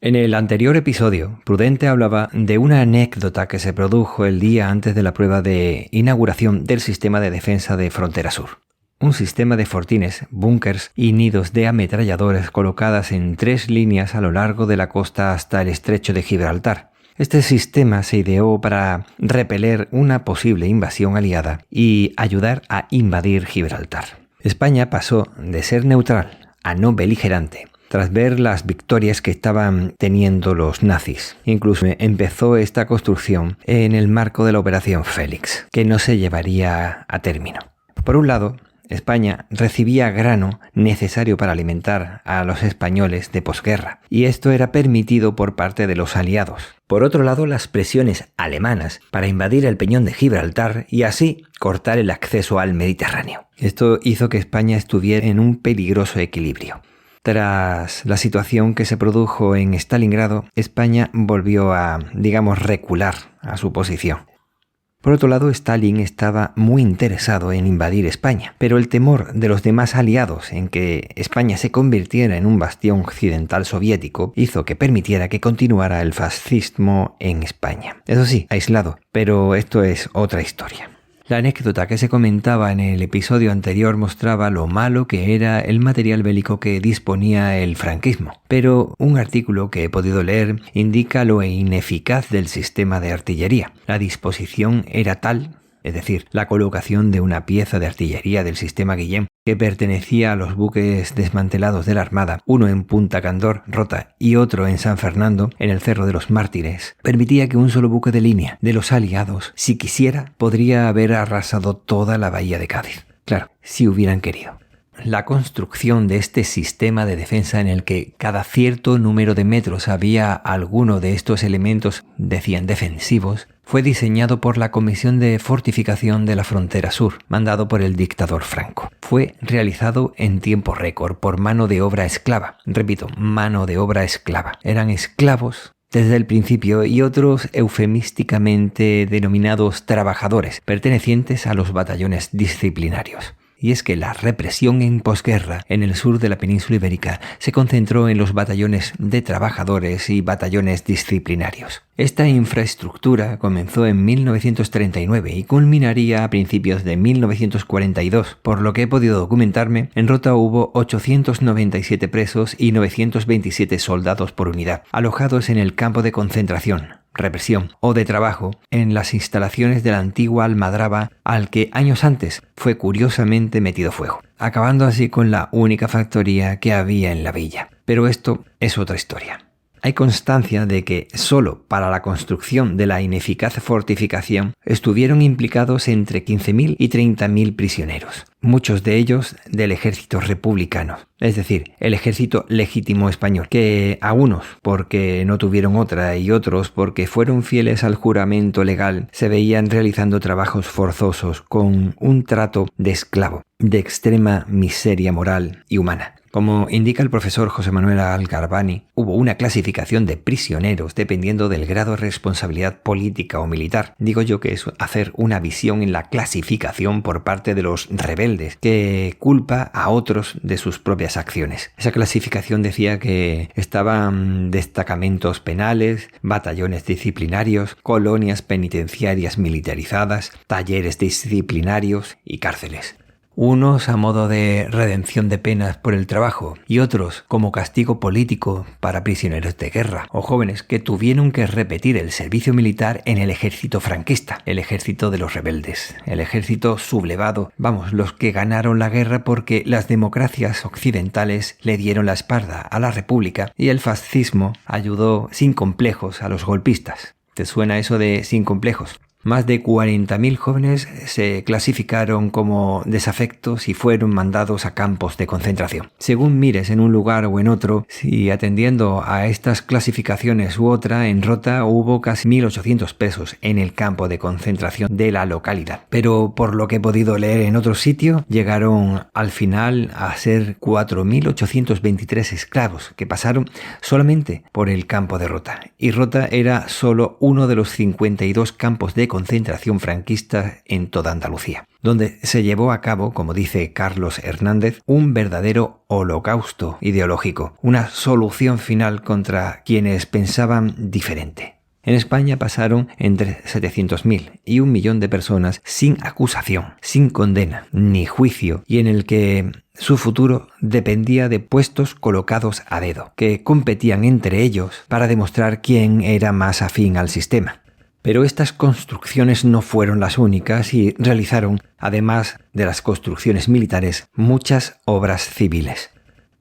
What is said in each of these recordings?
En el anterior episodio, Prudente hablaba de una anécdota que se produjo el día antes de la prueba de inauguración del sistema de defensa de Frontera Sur. Un sistema de fortines, búnkers y nidos de ametralladores colocadas en 3 líneas a lo largo de la costa hasta el estrecho de Gibraltar. Este sistema se ideó para repeler una posible invasión aliada y ayudar a invadir Gibraltar. España pasó de ser neutral a no beligerante tras ver las victorias que estaban teniendo los nazis. Incluso empezó esta construcción en el marco de la Operación Félix, que no se llevaría a término. Por un lado, España recibía grano necesario para alimentar a los españoles de posguerra, y esto era permitido por parte de los aliados. Por otro lado, las presiones alemanas para invadir el peñón de Gibraltar y así cortar el acceso al Mediterráneo. Esto hizo que España estuviera en un peligroso equilibrio. Tras la situación que se produjo en Stalingrado, España volvió a, recular a su posición. Por otro lado, Stalin estaba muy interesado en invadir España, pero el temor de los demás aliados en que España se convirtiera en un bastión occidental soviético hizo que permitiera que continuara el fascismo en España. Eso sí, aislado, pero esto es otra historia. La anécdota que se comentaba en el episodio anterior mostraba lo malo que era el material bélico que disponía el franquismo, pero un artículo que he podido leer indica lo ineficaz del sistema de artillería. La disposición era tal, es decir, la colocación de una pieza de artillería del sistema Guillem que pertenecía a los buques desmantelados de la Armada, uno en Punta Candor, Rota, y otro en San Fernando, en el Cerro de los Mártires, permitía que un solo buque de línea de los aliados, si quisiera, podría haber arrasado toda la bahía de Cádiz. Claro, si hubieran querido. La construcción de este sistema de defensa en el que cada cierto número de metros había alguno de estos elementos, decían defensivos, fue diseñado por la Comisión de Fortificación de la Frontera Sur, mandado por el dictador Franco. Fue realizado en tiempo récord por mano de obra esclava. Repito, mano de obra esclava. Eran esclavos desde el principio y otros eufemísticamente denominados trabajadores, pertenecientes a los batallones disciplinarios. Y es que la represión en posguerra en el sur de la península ibérica se concentró en los batallones de trabajadores y batallones disciplinarios. Esta infraestructura comenzó en 1939 y culminaría a principios de 1942. Por lo que he podido documentarme, en Rota hubo 897 presos y 927 soldados por unidad, alojados en el campo de concentración, represión o de trabajo en las instalaciones de la antigua Almadraba, al que años antes fue curiosamente metido fuego, acabando así con la única factoría que había en la villa. Pero esto es otra historia. Hay constancia de que solo para la construcción de la ineficaz fortificación estuvieron implicados entre 15.000 y 30.000 prisioneros, muchos de ellos del ejército republicano, es decir, el ejército legítimo español, que a unos porque no tuvieron otra y otros porque fueron fieles al juramento legal se veían realizando trabajos forzosos con un trato de esclavo, de extrema miseria moral y humana. Como indica el profesor José Manuel Al-Garbani, hubo una clasificación de prisioneros dependiendo del grado de responsabilidad política o militar. Digo yo que es hacer una visión en la clasificación por parte de los rebeldes, que culpa a otros de sus propias acciones. Esa clasificación decía que estaban destacamentos penales, batallones disciplinarios, colonias penitenciarias militarizadas, talleres disciplinarios y cárceles. Unos a modo de redención de penas por el trabajo y otros como castigo político para prisioneros de guerra o jóvenes que tuvieron que repetir el servicio militar en el ejército franquista, el ejército de los rebeldes, el ejército sublevado, los que ganaron la guerra porque las democracias occidentales le dieron la espalda a la república y el fascismo ayudó sin complejos a los golpistas. ¿Te suena eso de sin complejos? Más de 40.000 jóvenes se clasificaron como desafectos y fueron mandados a campos de concentración. Según mires en un lugar o en otro, si atendiendo a estas clasificaciones u otra, en Rota hubo casi 1.800 presos en el campo de concentración de la localidad. Pero por lo que he podido leer en otro sitio, llegaron al final a ser 4.823 esclavos que pasaron solamente por el campo de Rota. Y Rota era solo uno de los 52 campos de concentración franquista en toda Andalucía. donde se llevó a cabo, como dice Carlos Hernández, un verdadero holocausto ideológico, una solución final contra quienes pensaban diferente. En España pasaron entre 700.000 y 1 millón de personas sin acusación, sin condena ni juicio, y en el que su futuro dependía de puestos colocados a dedo, que competían entre ellos para demostrar quién era más afín al sistema. Pero estas construcciones no fueron las únicas y realizaron, además de las construcciones militares, muchas obras civiles.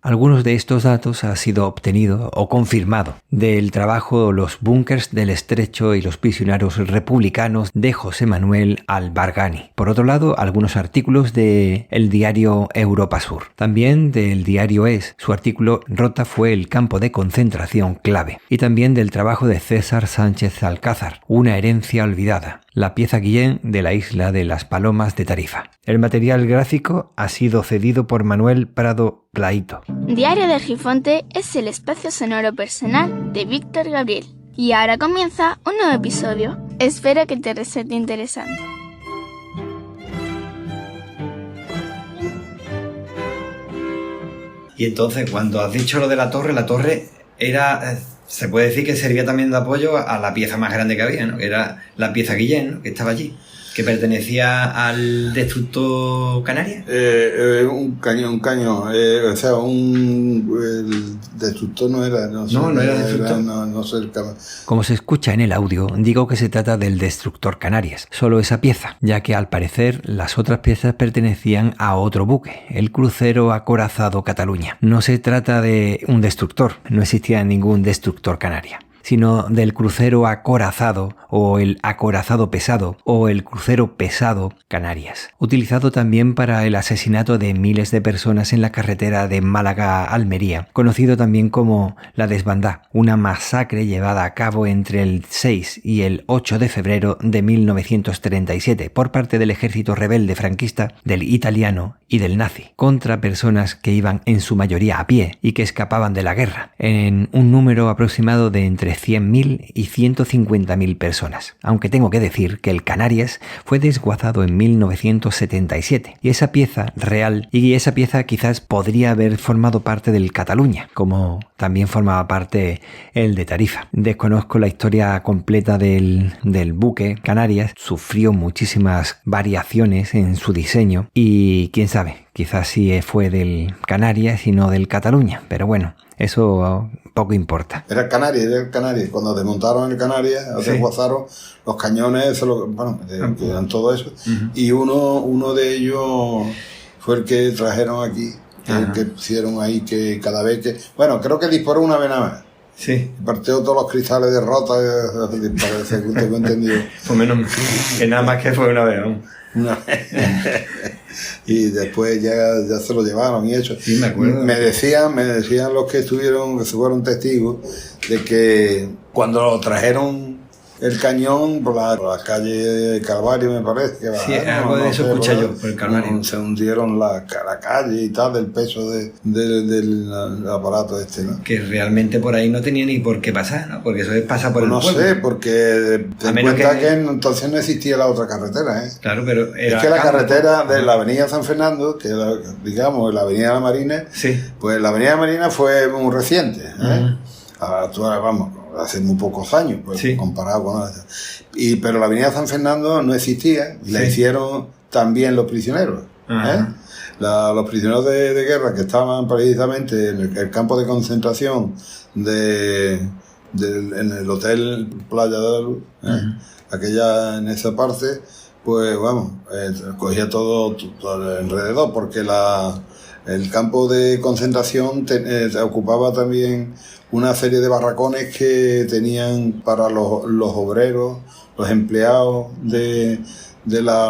Algunos de estos datos han sido obtenidos o confirmados del trabajo Los búnkers del Estrecho y los prisioneros republicanos de José Manuel Albargani. Por otro lado, algunos artículos del diario Europa Sur. También del diario ES, su artículo Rota fue el campo de concentración clave. Y también del trabajo de César Sánchez Alcázar, Una herencia olvidada. La pieza Guillén de la isla de las Palomas de Tarifa. El material gráfico ha sido cedido por Manuel Prado Plaito. Diario de Argifonte es el espacio sonoro personal de Víctor Gabriel. Y ahora comienza un nuevo episodio. Espero que te resulte interesante. Y entonces, cuando has dicho lo de la torre era... Se puede decir que servía también de apoyo a la pieza más grande que había, ¿no? Que era la pieza Guillén, ¿no? Que estaba allí, que pertenecía al destructor Canarias. Un cañón. O sea, el destructor no era... No era destructor. No sé, Como se escucha en el audio, digo que se trata del destructor Canarias, solo esa pieza, ya que al parecer las otras piezas pertenecían a otro buque, el crucero acorazado Cataluña. No se trata de un destructor, no existía ningún destructor Canarias, sino del crucero acorazado o el acorazado pesado o el crucero pesado Canarias, utilizado también para el asesinato de miles de personas en la carretera de Málaga a Almería, conocido también como la Desbandá, una masacre llevada a cabo entre el 6 y el 8 de febrero de 1937 por parte del ejército rebelde franquista, del italiano y del nazi, contra personas que iban en su mayoría a pie y que escapaban de la guerra, en un número aproximado de entre 100.000 y 150.000 personas. Aunque tengo que decir que el Canarias fue desguazado en 1977 y esa pieza real y esa pieza quizás podría haber formado parte del Cataluña, como también formaba parte el de Tarifa. Desconozco la historia completa del buque Canarias, sufrió muchísimas variaciones en su diseño y quién sabe, quizás sí fue del Canarias y no del Cataluña, pero bueno, eso poco importa. Era el Canarias. Cuando desmontaron el Canarias, desguazaron los cañones, eran todo eso. Uh-huh. Y uno de ellos fue el que trajeron aquí, que pusieron ahí, que cada vez que... Bueno, creo que disparó una vez nada más. Sí. Partió todos los cristales de rota, según tengo entendido. Por menos que nada más que fue una vez, ¿no? Y después ya se lo llevaron y eso. Sí, me acuerdo. Me decían los que fueron testigos de que cuando lo trajeron el cañón por la calle Calvario, me parece que sí, algo de eso escuché yo por el Calvario. Se hundieron la calle y tal del peso del aparato ¿no? Que realmente por ahí no tenía ni por qué pasar, ¿no? Porque eso pasa por el pueblo. No sé, porque ten en cuenta que entonces no existía la otra carretera, ¿eh? Claro, pero era es que la carretera de la avenida San Fernando, que digamos la avenida de la Marina, sí. Pues la avenida de la Marina fue muy reciente, ¿eh? Vamos, hace muy pocos años, pues, sí. Comparado con pero la avenida San Fernando no existía, y la hicieron también los prisioneros, los prisioneros de guerra que estaban precisamente en el campo de concentración en el hotel Playa de la Luz, en esa parte, pues vamos, cogía todo alrededor, porque el campo de concentración ocupaba también una serie de barracones que tenían para los obreros, los empleados de la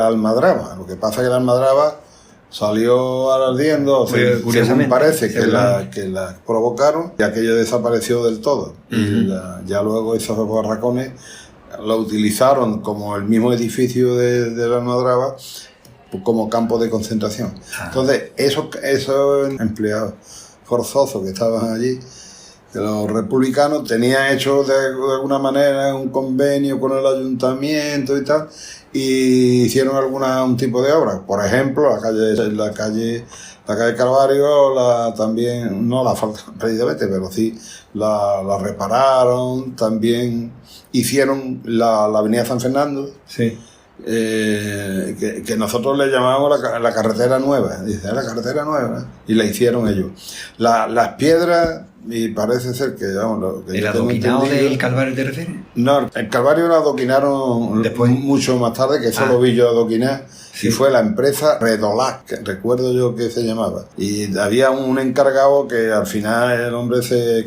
Almadraba. Lo que pasa es que la Almadraba salió ardiendo, según parece que la provocaron, y aquello desapareció del todo. Y ya luego esos barracones lo utilizaron como el mismo edificio de la Almadraba, como campo de concentración. Entonces, esos empleados forzosos que estaban allí, que los republicanos tenían hecho de alguna manera un convenio con el ayuntamiento y tal, y hicieron un tipo de obra. Por ejemplo, la calle Calvario, también, no la falta precisamente, pero sí la repararon. También hicieron la avenida San Fernando, sí. Que nosotros le llamábamos la carretera nueva. Dice, la carretera nueva, y la hicieron ellos. Las piedras, y parece ser que, vamos, ¿El adoquinado del Calvario te refieres? No, el Calvario lo adoquinaron después, mucho más tarde, que eso lo vi yo adoquinar. Sí. Y fue la empresa Redolac, que recuerdo yo que se llamaba. Y había un encargado que al final el hombre se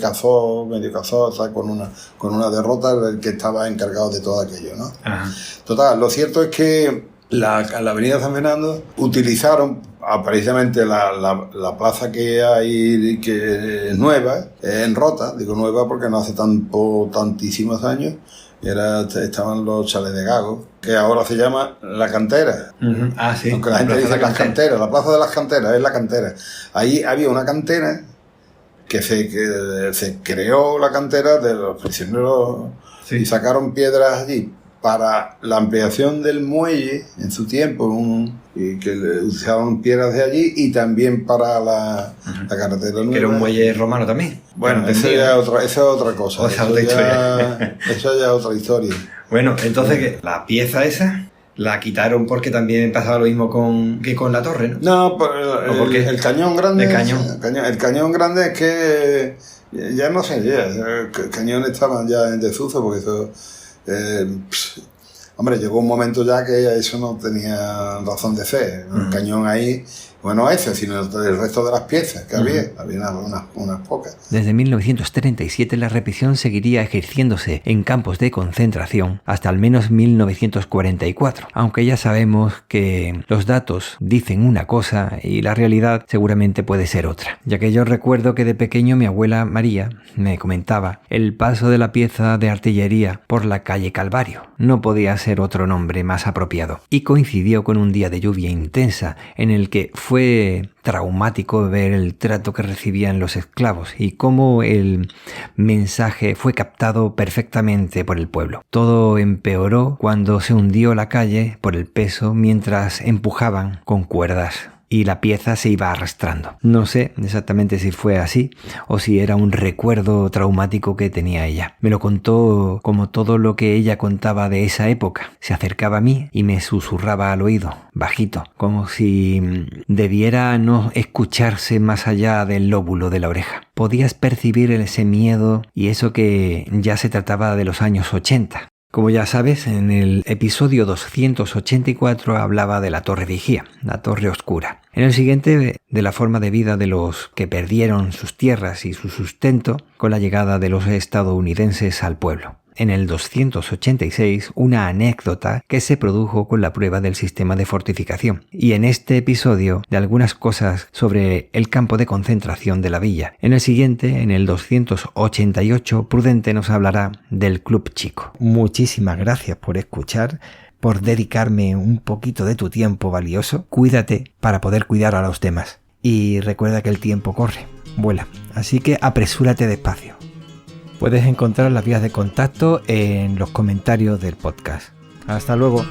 medio casó, o sea, con una derrota, el que estaba encargado de todo aquello, ¿no? Ajá. Total, lo cierto es que la avenida San Fernando utilizaron precisamente la plaza que hay, que es nueva, en Rota, digo nueva porque no hace tantísimos años. Estaban los chalets de Gago, que ahora se llama La Cantera. Uh-huh. Ah, sí. Aunque la gente dice Las Canteras, la Plaza de las Canteras, es La Cantera. Ahí había una cantera que se creó, la cantera de los prisioneros, sí. Y sacaron piedras allí para la ampliación del muelle en su tiempo, y que usaban piedras de allí, y también para la carretera nueva. Que era un muelle romano también. Bueno, esa es otra cosa. Esa ya es otra historia. Bueno, entonces que la pieza esa la quitaron porque también pasaba lo mismo que con la torre, ¿no? No, porque el cañón grande. El cañón grande es que ya no sé, el cañón estaba ya en desuso, porque eso. Hombre, llegó un momento ya que eso no tenía razón de ser. El cañón ahí, bueno, ese, sino el resto de las piezas que había unas pocas. Desde 1937 la represión seguiría ejerciéndose en campos de concentración hasta al menos 1944, aunque ya sabemos que los datos dicen una cosa y la realidad seguramente puede ser otra, ya que yo recuerdo que de pequeño mi abuela María me comentaba el paso de la pieza de artillería por la calle Calvario. No podía ser otro nombre más apropiado, y coincidió con un día de lluvia intensa en el que fue traumático ver el trato que recibían los esclavos y cómo el mensaje fue captado perfectamente por el pueblo. Todo empeoró cuando se hundió la calle por el peso mientras empujaban con cuerdas y la pieza se iba arrastrando. No sé exactamente si fue así o si era un recuerdo traumático que tenía ella. Me lo contó como todo lo que ella contaba de esa época. Se acercaba a mí y me susurraba al oído, bajito, como si debiera no escucharse más allá del lóbulo de la oreja. Podías percibir ese miedo, y eso que ya se trataba de los años 80. Como ya sabes, en el episodio 284 hablaba de la Torre Vigía, la Torre Oscura. En el siguiente, de la forma de vida de los que perdieron sus tierras y su sustento con la llegada de los estadounidenses al pueblo. En el 286, una anécdota que se produjo con la prueba del sistema de fortificación. Y en este episodio, de algunas cosas sobre el campo de concentración de la villa. En el siguiente, en el 288, Prudente nos hablará del Club Chico. Muchísimas gracias por escuchar, por dedicarme un poquito de tu tiempo valioso. Cuídate para poder cuidar a los demás. Y recuerda que el tiempo corre, vuela. Así que apresúrate despacio. Puedes encontrar las vías de contacto en los comentarios del podcast. Hasta luego.